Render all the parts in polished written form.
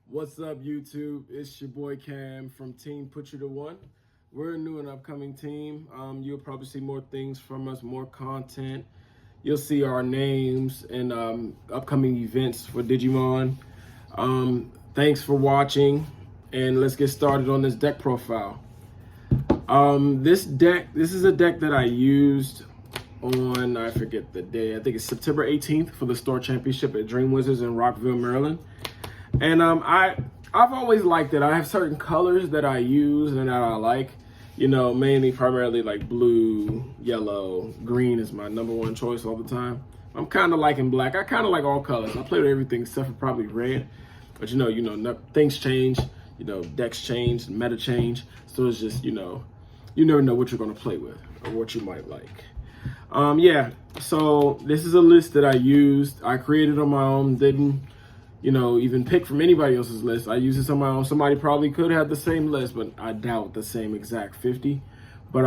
What's up, YouTube? It's your boy Cam from Team Put You to One. We're a new and upcoming team. You'll probably see more things from us, more content. You'll see our names and upcoming events for Digimon. Thanks for watching, and let's get started on this deck profile. This is a deck that I used on, I forget the day, I think it's September 18th for the Store Championship at Dream Wizards in Rockville, Maryland. And I've always liked it. I have certain colors that I use and that I like, mainly primarily like blue, yellow, green is my number one choice all the time. I'm kind of liking black. I kind of like all colors. I play with everything except for probably red, but things change, decks change, meta change. So it's just, you never know what you're going to play with or what you might like. Yeah, so this is a list that I used. I created on my own, didn't even pick from anybody else's list. I use this on my own. Somebody probably could have the same list, but I doubt the same exact 50. But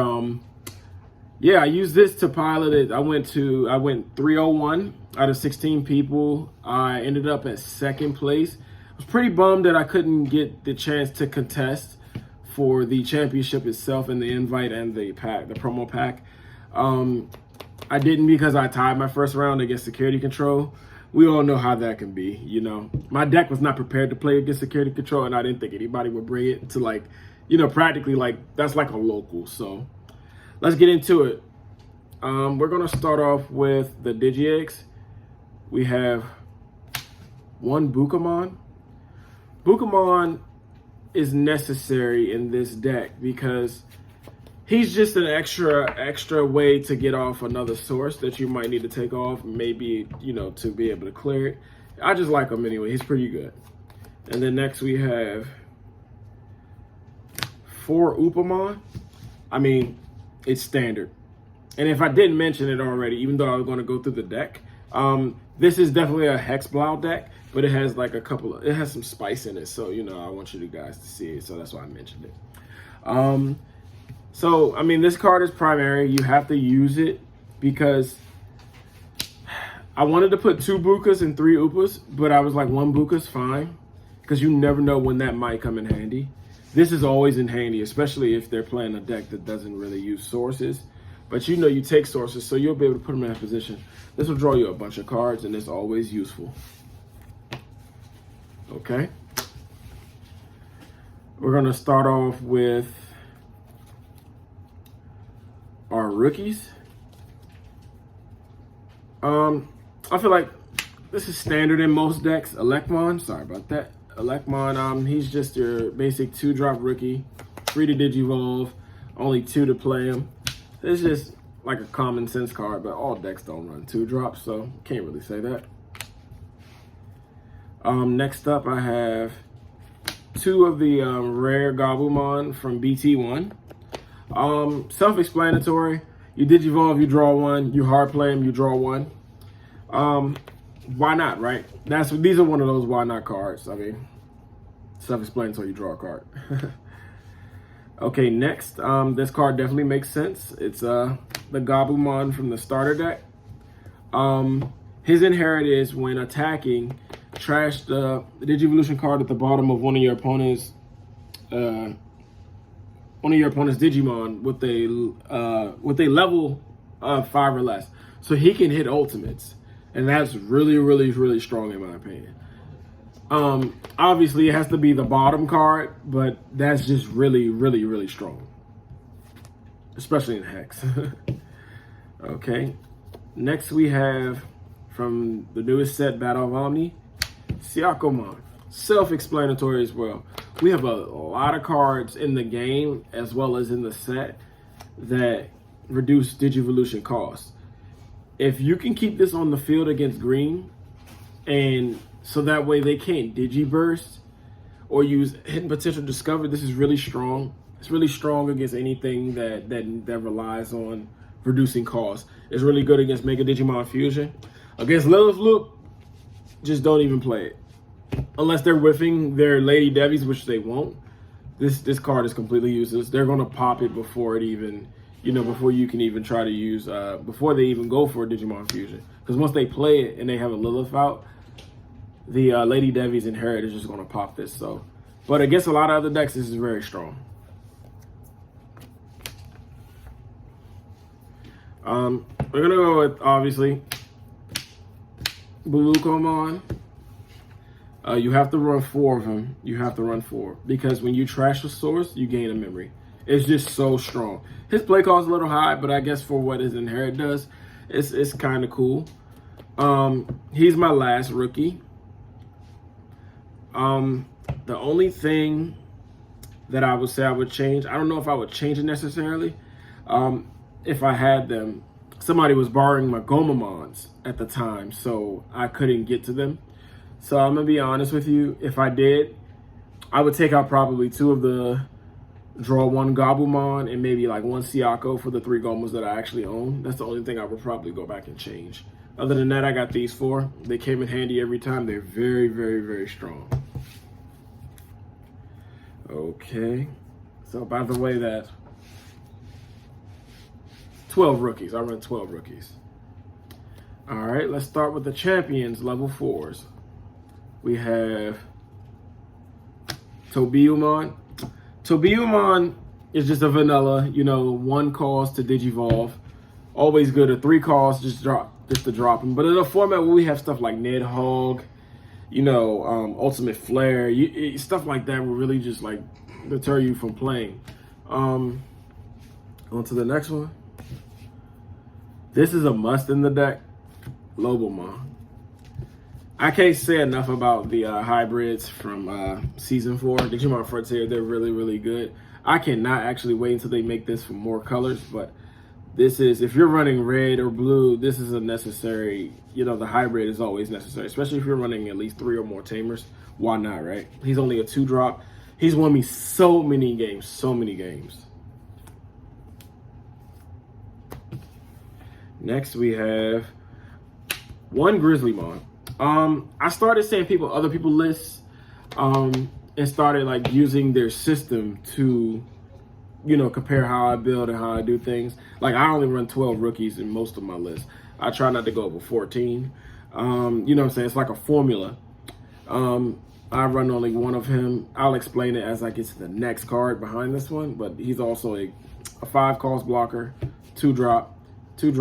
yeah, I used this to pilot it. I went 301 out of 16 people. I ended up at second place. I was pretty bummed that I couldn't get the chance to contest for the championship itself and the invite and the promo pack. I didn't because I tied my first round against Security Control. We all know how that can be, My deck was not prepared to play against Security Control, and I didn't think anybody would bring it to practically that's like a local. So let's get into it. We're gonna start off with the Digi-Eggs. We have one Bukamon. Bukamon is necessary in this deck because he's just an extra way to get off another source that you might need to take off, maybe, to be able to clear it. I just like him anyway. He's pretty good. And then next we have 4 Upamon. I mean, it's standard. And if I didn't mention it already, even though I was going to go through the deck, this is definitely a Hexblaumon deck, but it has it has some spice in it. So, I want you guys to see it. So that's why I mentioned it. So, I mean, this card is primary. You have to use it because I wanted to put 2 Bukas and 3 Upas, but I was like, 1 Buka's fine because you never know when that might come in handy. This is always in handy, especially if they're playing a deck that doesn't really use sources. But you take sources, so you'll be able to put them in that position. This will draw you a bunch of cards, and it's always useful. Okay. We're going to start off with our rookies. I feel like this is standard in most decks. Elecmon, sorry about that. Elecmon, he's just your basic 2-drop rookie, free to Digivolve, only 2 to play him. It's just like a common sense card, but all decks don't run 2-drops, so can't really say that. Next up, I have 2 of the rare Gabumon from BT1. Self-explanatory. You Digivolve, you draw 1. You hard play them, you draw 1. Why not, right? These are one of those why not cards. I mean, self-explanatory, you draw a card. Okay, next, this card definitely makes sense. It's the Gabumon from the starter deck. His inherit is when attacking, trash the Digivolution card at the bottom of one of your opponent's Digimon with a level of 5 or less, so he can hit ultimates, and that's really, really, really strong in my opinion. Obviously it has to be the bottom card, but that's just really, really, really strong, especially in Hex. Okay, next we have from the newest set, Battle of Omni, Hexblaumon. Self-explanatory as well. We have a lot of cards in the game as well as in the set that reduce Digivolution costs. If you can keep this on the field against green, and so that way they can't Digiburst or use Hidden Potential Discovered, this is really strong. It's really strong against anything that relies on reducing costs. It's really good against Mega Digimon Fusion. Against Lilith Loop, just don't even play it. Unless they're whiffing their Lady Devies, which they won't. This card is completely useless. They're gonna pop it before it even, before you can even try to use, before they even go for a Digimon Fusion. Because once they play it and they have a Lilith out, the Lady Devi's Inherit is just going to pop this. So, but against a lot of other decks, this is very strong. We're going to go with, obviously, Hexblaumon. You have to run 4 of them. You have to run 4. Because when you trash a source, you gain a memory. It's just so strong. His play cost is a little high, but I guess for what his Inherit does, it's kind of cool. He's my last rookie. The only thing that I would say I would change, I don't know if I would change it necessarily. If I had them, somebody was borrowing my Gomamons at the time, so I couldn't get to them. So I'm gonna be honest with you. If I did, I would take out probably 2 of the draw 1 Gabumon and maybe like 1 Siako for the 3 Gomos that I actually own. That's the only thing I would probably go back and change. Other than that, I got these 4. They came in handy every time. They're very, very, very strong. Okay. So by the way, that 12 rookies. I run 12 rookies. All right, let's start with the champions, level 4s. We have Tobiumon. Tobiumon is just a vanilla, 1 cost to Digivolve. Always good. A 3 cost, just to drop him. But in a format where we have stuff like Nidhogg, Ultimate Flare, stuff like that will really just like deter you from playing. On to the next one. This is a must in the deck, Lobomon. I can't say enough about the hybrids from Season 4, Digimon Frontier. They're really, really good. I cannot actually wait until they make this for more colors, but this is, if you're running red or blue, this is a necessary, the hybrid is always necessary, especially if you're running at least 3 or more Tamers. Why not, right? He's only a 2-drop. He's won me so many games, so many games. Next, we have 1 Grizzlymon. I started seeing other people lists, and started like using their system to, compare how I build and how I do things. Like I only run 12 rookies in most of my lists. I try not to go over 14. You know what I'm saying? It's like a formula. I run only 1 of him. I'll explain it as I get to the next card behind this one, but he's also a 5 cost blocker, 2-drop, 2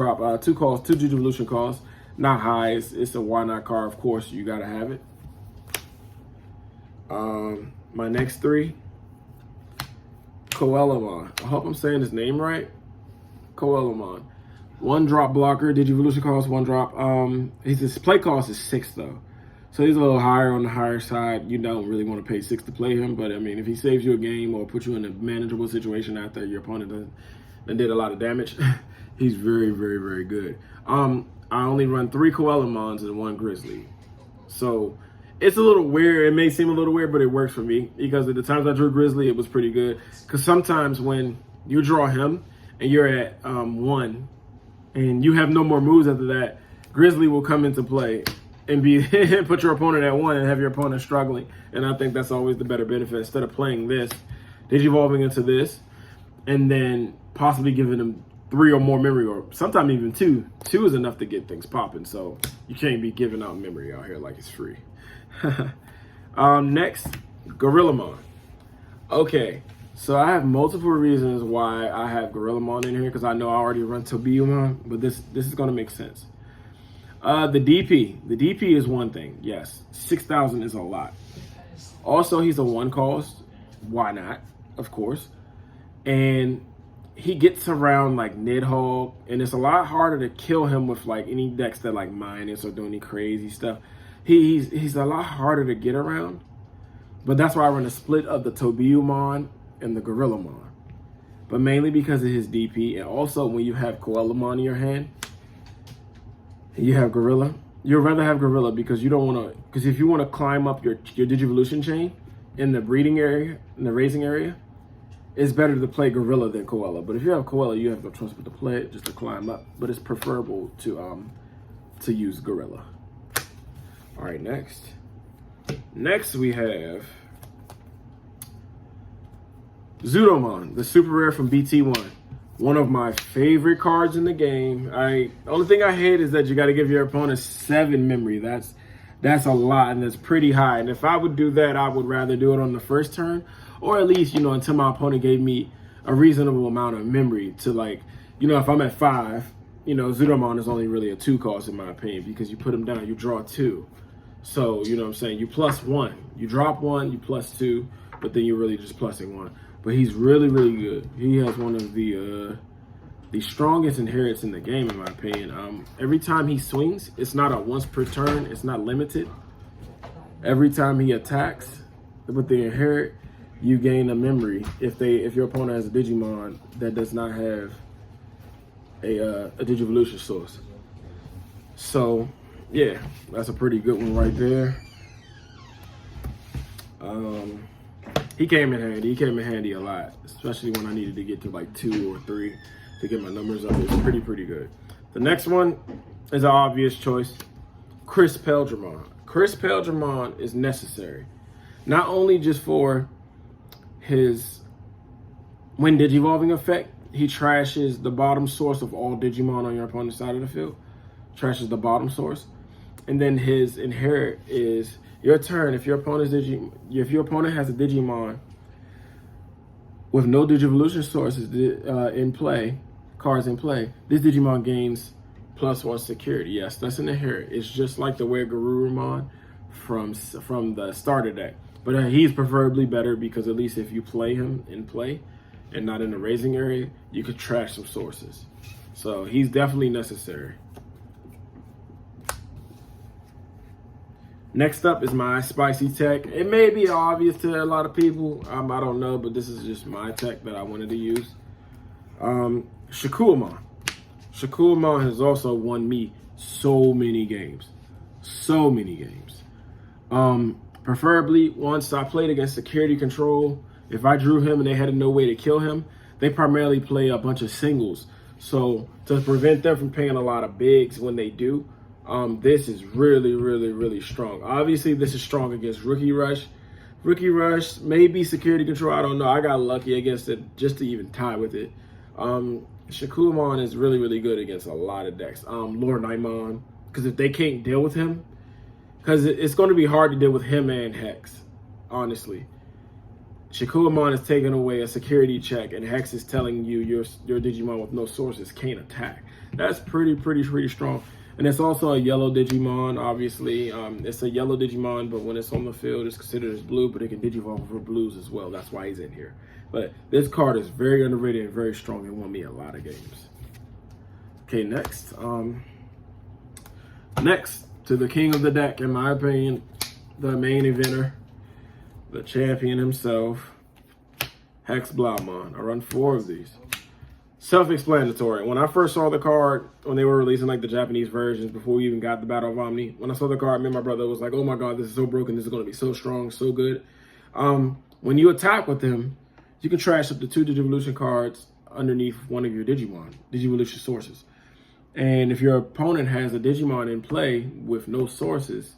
cost, 2 Digivolution costs. Not high. It's a why not card. Of course, you gotta have it. My next 3, Coelamon. I hope I'm saying his name right. Coelamon. 1-drop blocker. Digivolution cost 1 drop. His play cost is 6 though, so he's a little higher on the higher side. You don't really want to pay 6 to play him, but I mean, if he saves you a game or puts you in a manageable situation after your opponent did a lot of damage, he's very, very, very good. I only run 3 Coelamons and 1 Grizzly. So it's a little weird. It may seem a little weird, but it works for me because at the times I drew Grizzly, it was pretty good. Because sometimes when you draw him and you're at 1 and you have no more moves after that, Grizzly will come into play and put your opponent at 1 and have your opponent struggling. And I think that's always the better benefit. Instead of playing this, Digivolving into this, and then possibly giving him 3 or more memory, or sometimes even 2. 2 is enough to get things popping, so you can't be giving out memory out here like it's free. Next, Gorillamon. Okay, so I have multiple reasons why I have Gorillamon in here, because I know I already run Tobiumon, but this is going to make sense. The DP is one thing, yes. 6,000 is a lot. Also, he's a 1 cost. Why not? Of course. And he gets around like Nidhogg, and it's a lot harder to kill him with like any decks that like minus or do any crazy stuff. He's a lot harder to get around, but that's why I run a split of the Tobiumon and the Gorillamon. But mainly because of his DP, and also when you have Coelamon in your hand, and you have Gorilla, you'd rather have Gorilla because you don't want to. Because if you want to climb up your Digivolution chain in the breeding area, in the raising area, it's better to play Gorilla than Koala. But if you have Koala, you have no choice but to play it just to climb up. But it's preferable to use Gorilla. All right, next. Next we have Zudomon, the super rare from BT1. One of my favorite cards in the game. The only thing I hate is that you got to give your opponent 7 memory. That's a lot, and that's pretty high. And if I would do that, I would rather do it on the first turn, or at least, you know, until my opponent gave me a reasonable amount of memory to, like, you know, if I'm at 5, you know, Zudomon is only really a 2 cost in my opinion, because you put him down, you draw 2. So, you know what I'm saying, you plus 1. You drop 1, you plus 2, but then you're really just plussing 1. But he's really, really good. He has one of the strongest inherits in the game, in my opinion. Every time he swings, it's not a once per turn. It's not limited. Every time he attacks with the inherit, you gain a memory. If your opponent has a Digimon that does not have a Digivolution source. So, yeah, that's a pretty good one right there. He came in handy. He came in handy a lot, especially when I needed to get to like 2 or 3 to get my numbers up. It's pretty good. The next one is an obvious choice, Chris Peldramon. Chris Peldramon is necessary, not only just for his when Digivolving effect, he trashes the bottom source of all Digimon on your opponent's side of the field, trashes the bottom source, and then his inherit is your turn. If your opponent has a Digimon with no Digivolution sources in play, cards in play, this Digimon gains +1 security. Yes, that's an inherit. It's just like the Garurumon from the starter deck. But he's preferably better because at least if you play him in play and not in the raising area, you could trash some sources. So he's definitely necessary. Next up is my spicy tech. It may be obvious to a lot of people. I don't know, but this is just my tech that I wanted to use. Hexblaumon. Hexblaumon has also won me so many games. So many games. Preferably, once I played against Security Control, if I drew him and they had no way to kill him, they primarily play a bunch of singles. So to prevent them from paying a lot of bigs when they do, this is really strong. Obviously, this is strong against Rookie Rush. Rookie Rush, maybe Security Control, I don't know. I got lucky against it just to even tie with it. Hexblaumon is really good against a lot of decks. Lord Nightmon, because if they can't deal with him, because it's going to be hard to deal with him and Hex, honestly. Hexblaumon is taking away a security check, and Hex is telling you your Digimon with no sources can't attack. That's pretty strong. And it's also a yellow Digimon, obviously. It's a yellow Digimon, but when it's on the field, it's considered as blue, but it can Digivolve for blues as well. That's why he's in here. But this card is very underrated and very strong and won me a lot of games. Okay, next. Next to the king of the deck, in my opinion, the main eventer, the champion himself, Hexblaumon. I run 4 of these. Self-explanatory. When I first saw the card, when they were releasing like the Japanese versions before we even got the Battle of Omni, when I saw the card, me and my brother was like, oh my God, this is so broken. This is going to be so strong, so good. When you attack with them, you can trash up to 2 Digivolution cards underneath one of your Digivolution sources. And if your opponent has a Digimon in play with no sources,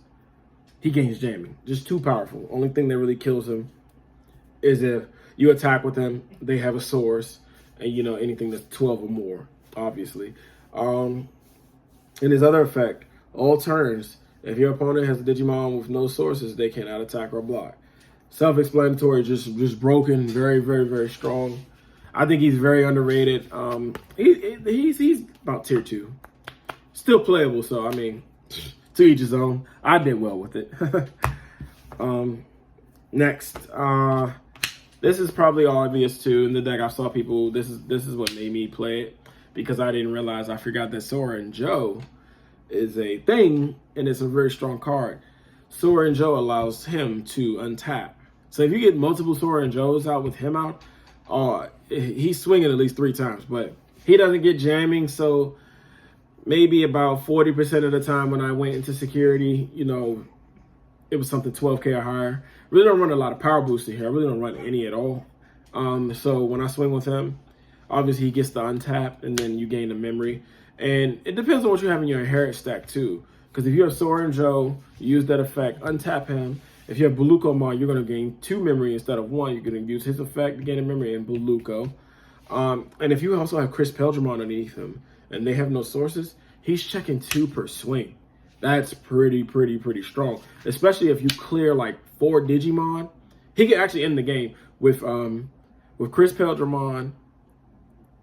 he gains jamming. Just too powerful. Only thing that really kills him is if you attack with them, they have a source, and you know, anything that's 12 or more, obviously. And his other effect, all turns, if your opponent has a Digimon with no sources, they cannot attack or block. Self-explanatory, just broken, very strong. I think he's very underrated. He's about tier 2. Still playable, so I mean, to each his own. I did well with it. Next, this is probably obvious too. In the deck, I saw people. This is what made me play it, because I didn't realize. I forgot that Sora and Joe is a thing, and it's a very strong card. Sora and Joe allows him to untap. So if you get multiple Sora and Joes out with him out, he's swinging at least 3 times, but he doesn't get jamming. So maybe about 40% of the time when I went into security, you know, it was something 12K or higher. Really don't run a lot of power booster here. I really don't run any at all. So when I swing with him, obviously he gets the untap, and then you gain the memory. And it depends on what you have in your inherit stack too. Because if you have Sora and Joe, you use that effect, untap him. If you have Bulukomon, you're going to gain 2 memory instead of 1. You're going to use his effect to gain a memory in Buluko. And if you also have Chris Peldramon underneath him, and they have no sources, he's checking 2 per swing. That's pretty strong. Especially if you clear like 4 Digimon. He can actually end the game with Chris Peldramon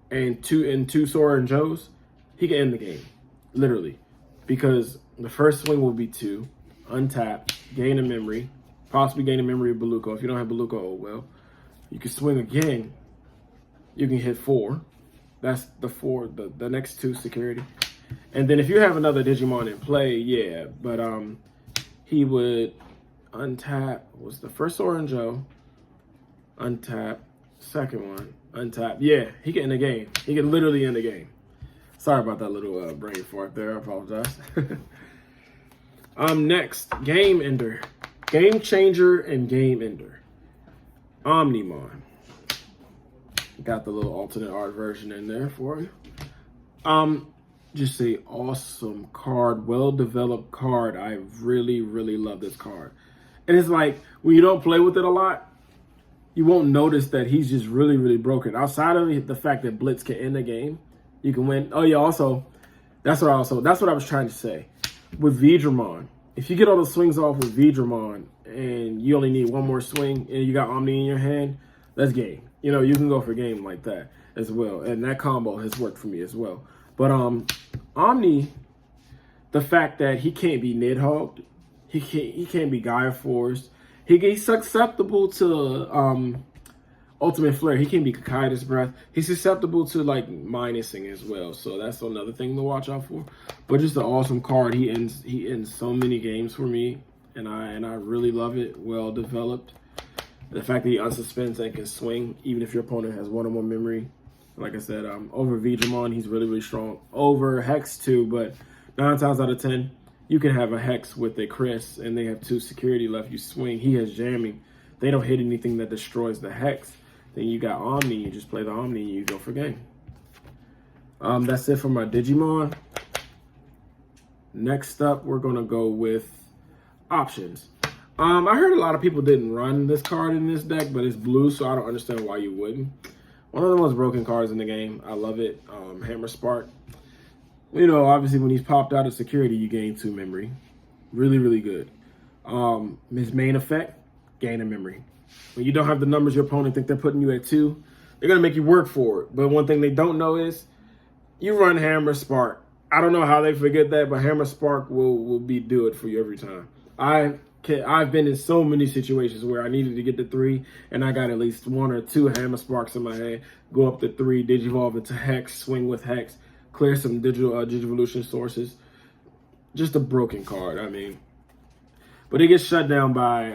and two Sora and Joes. He can end the game, literally, because the first swing will be 2, untap, gain a memory, possibly gain a memory of Beluko. If you don't have Beluko, oh well. You can swing again. You can hit 4. That's the next 2 security. And then if you have another Digimon in play, yeah, but he would untap, was the first Orange Joe, untap, second one, untap. Yeah, he can end the game. He can literally end the game. Sorry about that little brain fart there. I apologize. Next, Game Ender. Game Changer and Game Ender. Omnimon. Got the little alternate art version in there for you. Just a awesome card, well-developed card. I really love this card. And it's like, when you don't play with it a lot, you won't notice that he's just really broken. Outside of the fact that Blitz can end the game, you can win. Oh yeah, also, that's what I was trying to say. With Vidramon, if you get all the swings off with Vidramon and you only need 1 more swing and you got Omni in your hand, that's game. You know, you can go for game like that as well. And that combo has worked for me as well. But Omni, the fact that he can't be Nidhogged, he can't be Gaia Force. He's susceptible to Ultimate Flare. He can be Kakaida's Breath. He's susceptible to like minusing as well. So that's another thing to watch out for. But just an awesome card. He ends so many games for me, and I really love it. Well developed. The fact that he unsuspends and can swing, even if your opponent has 1 or more memory. Like I said, over Vidramon, he's really strong. Over Hex too, but 9 times out of 10, you can have a Hex with a Chris, and they have 2 security left. You swing, he has jamming. They don't hit anything that destroys the Hex. Then you got Omni, you just play the Omni, and you go for game. That's it for my Digimon. Next up, we're gonna go with options. I heard a lot of people didn't run this card in this deck, but it's blue, so I don't understand why you wouldn't. One of the most broken cards in the game. I love it. Hammer Spark. You know, obviously when he's popped out of security, you gain 2 memory. Really good. His main effect, gain a memory. When you don't have the numbers your opponent think they're putting you at 2, they're going to make you work for it. But one thing they don't know is you run Hammer Spark. I don't know how they forget that, but Hammer Spark will do it for you every time. I've been in so many situations where I needed to get to 3, and I got at least 1 or 2 Hammer Sparks in my hand. Go up to 3, Digivolve into Hex, swing with Hex, clear some Digivolution sources. Just a broken card, I mean. But it gets shut down by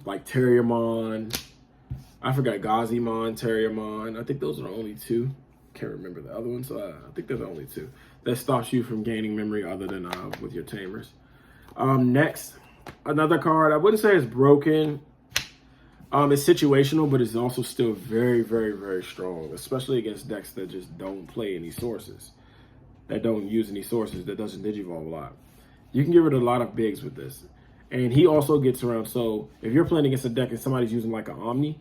like Terriermon. I forgot Gazimon, Terriermon. I think those are the only 2. Can't remember the other ones. I think they're the only 2 that stops you from gaining memory other than with your Tamers. Next. Another card, I wouldn't say it's broken. It's situational, but it's also still very strong, especially against decks that just don't play any sources, that don't use any sources, that doesn't Digivolve a lot. You can get rid of a lot of bigs with this. And he also gets around, so if you're playing against a deck and somebody's using like an Omni,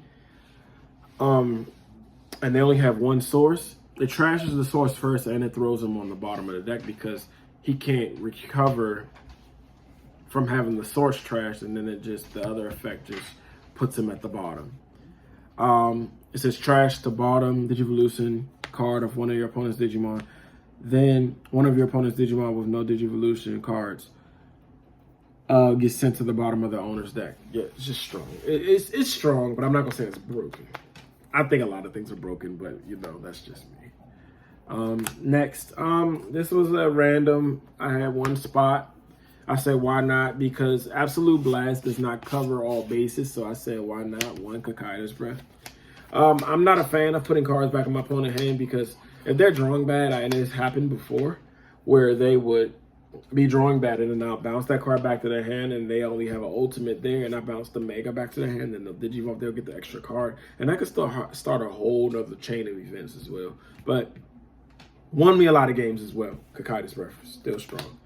and they only have 1 source, it trashes the source first and it throws him on the bottom of the deck because he can't recover from having the source trashed, and then the other effect just puts him at the bottom. It says trash to bottom, Digivolution card of one of your opponent's Digimon. Then one of your opponent's Digimon with no Digivolution cards gets sent to the bottom of the owner's deck. Yeah, it's just strong. It's strong, but I'm not gonna say it's broken. I think a lot of things are broken, but you know, that's just me. Next, this was a random. I had 1 spot. I said, why not? Because Absolute Blast does not cover all bases. So I said, why not? 1 Kakaida's Breath. I'm not a fan of putting cards back in my opponent's hand because if they're drawing bad, and it's happened before, where they would be drawing bad and then I'll bounce that card back to their hand and they only have an ultimate there, and I bounce the Mega back to their hand, and they'll Digivolve, they'll get the extra card. And that could still start a whole other chain of events as well. But won me a lot of games as well. Kakaida's Breath, still strong.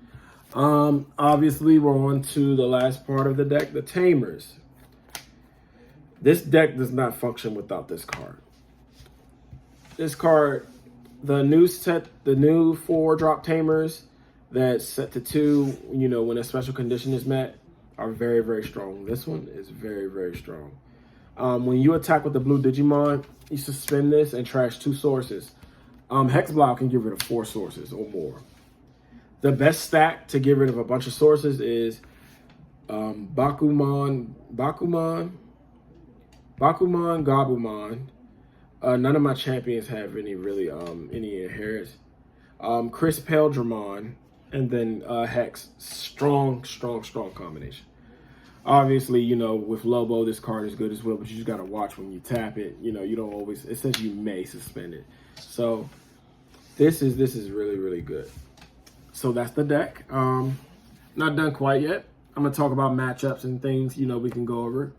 Obviously we're on to the last part of the deck, the Tamers. This deck does not function without this card. This card, the new 4-drop Tamers, that's set to 2, you know, when a special condition is met, are very, very strong. This one is very, very strong. When you attack with the blue Digimon, you suspend this and trash 2 sources. Hexblaumon can get rid of 4 sources or more. The best stack to get rid of a bunch of sources is Gabumon. None of my champions have any really any inherits. Chris Peldramon, and then Hex. Strong combination. Obviously, you know, with Lobo, this card is good as well, but you just gotta watch when you tap it. You know, you don't always. It says you may suspend it. So this is really, really good. So that's the deck. Not done quite yet. I'm gonna talk about matchups and things, you know, we can go over.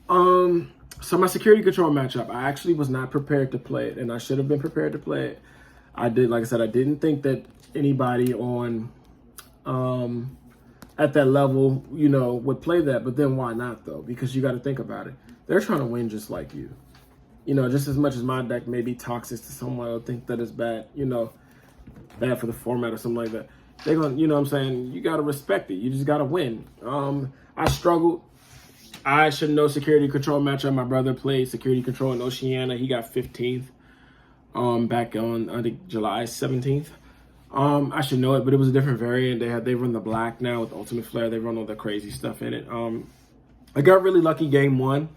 So my security control matchup, I actually was not prepared to play it, and I should have been prepared to play it. I did, like I said, I didn't think that anybody on at that level, you know, would play that. But then why not though? Because you got to think about it. They're trying to win just like you. You know, just as much as my deck may be toxic to someone or think that it's bad, you know, bad for the format or something like that. They're gonna, you know what I'm saying? You gotta respect it. You just gotta win. I struggled. I should know security control matchup. My brother played security control in Oceania. He got 15th back on, I think, July 17th. I should know it, but it was a different variant. They run the black now with Ultimate Flare. They run all the crazy stuff in it. I got really lucky game 1.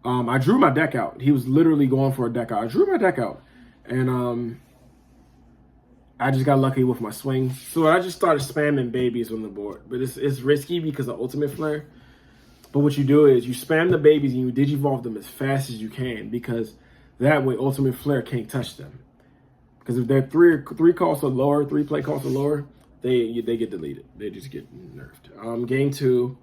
I drew my deck out. He was literally going for a deck out. I drew my deck out. And I just got lucky with my swing. So I just started spamming babies on the board. But it's risky because of Ultimate Flare. But what you do is you spam the babies and you digivolve them as fast as you can, because that way Ultimate Flare can't touch them. Because if they're three costs or lower, 3 play costs or lower, they get deleted. They just get nerfed. Game 2,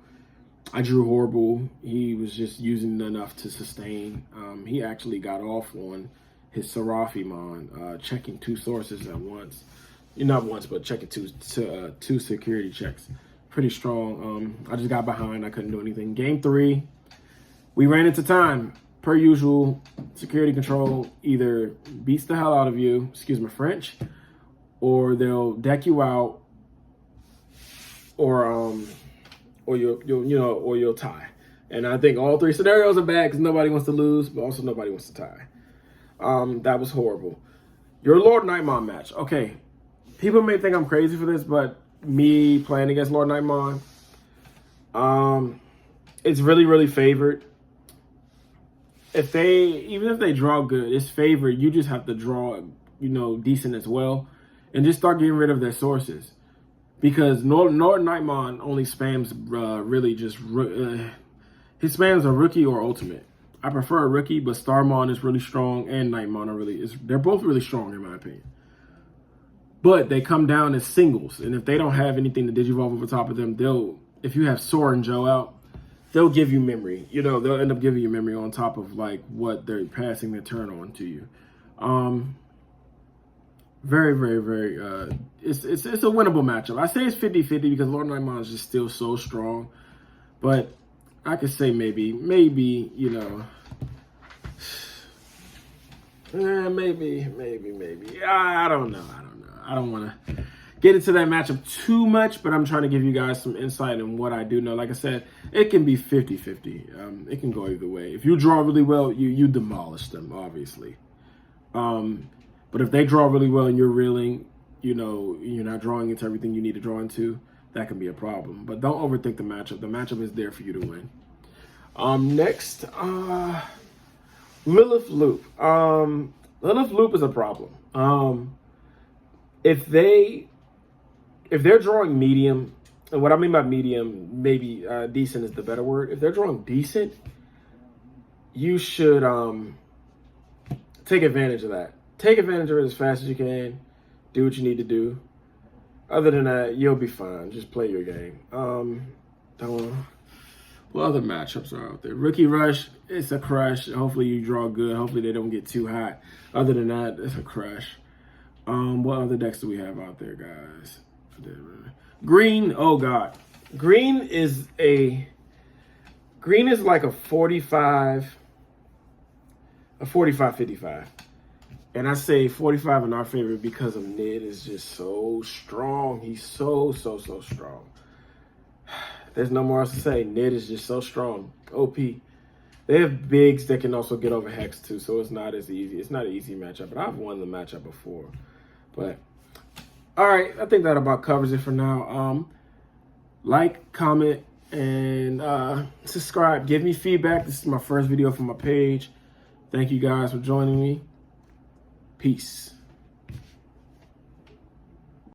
I drew horrible. He was just using enough to sustain. He actually got off on his Seraphimon, checking 2 sources at once. Not once, but checking two security checks. Pretty strong. I just got behind. I couldn't do anything. Game 3, we ran into time. Per usual, security control either beats the hell out of you, excuse my French, or they'll deck you out, or you'll tie. And I think all 3 scenarios are bad because nobody wants to lose, but also nobody wants to tie. That was horrible. Your Lord Nightmon match. Okay, people may think I'm crazy for this, but me playing against Lord Nightmon, it's really, really favored. Even if they draw good, it's favored. You just have to draw, you know, decent as well, and just start getting rid of their sources. Because Lord Nightmon only spams really just he spams a rookie or ultimate. I prefer a rookie, but Starmon is really strong and Nightmon are they're both really strong in my opinion. But they come down as singles, and if they don't have anything to digivolve over top of them, if you have Sora and Joe out, they'll give you memory. You know, they'll end up giving you memory on top of like what they're passing their turn on to you. Very, very, very. It's a winnable matchup. I say it's 50-50 because Lord Nightmon is just still so strong, but I could say maybe, you know, maybe. I don't know. I don't want to get into that matchup too much, but I'm trying to give you guys some insight on what I do know. Like I said, it can be 50-50. It can go either way. If you draw really well, you demolish them, obviously. But if they draw really well and you're reeling, you know, you're not drawing into everything you need to draw into, that can be a problem. But don't overthink the matchup. The matchup is there for you to win. Next, Lilith Loop. Lilith Loop is a problem. If they're drawing medium, and what I mean by medium, maybe decent is the better word. If they're drawing decent, you should take advantage of that. Take advantage of it as fast as you can. Do what you need to do. Other than that, you'll be fine. Just play your game. What other matchups are out there? Rookie Rush, it's a crush. Hopefully you draw good. Hopefully they don't get too hot. Other than that, it's a crush. What other decks do we have out there, guys? Green, oh God. Green is like a 45-55. And I say 45 in our favor because of Nid is just so strong. He's so strong. There's no more else to say. Nid is just so strong. OP. They have bigs that can also get over Hex too, so it's not as easy. It's not an easy matchup, but I've won the matchup before. But all right, I think that about covers it for now. Like, comment, and subscribe. Give me feedback. This is my first video for my page. Thank you guys for joining me. Peace.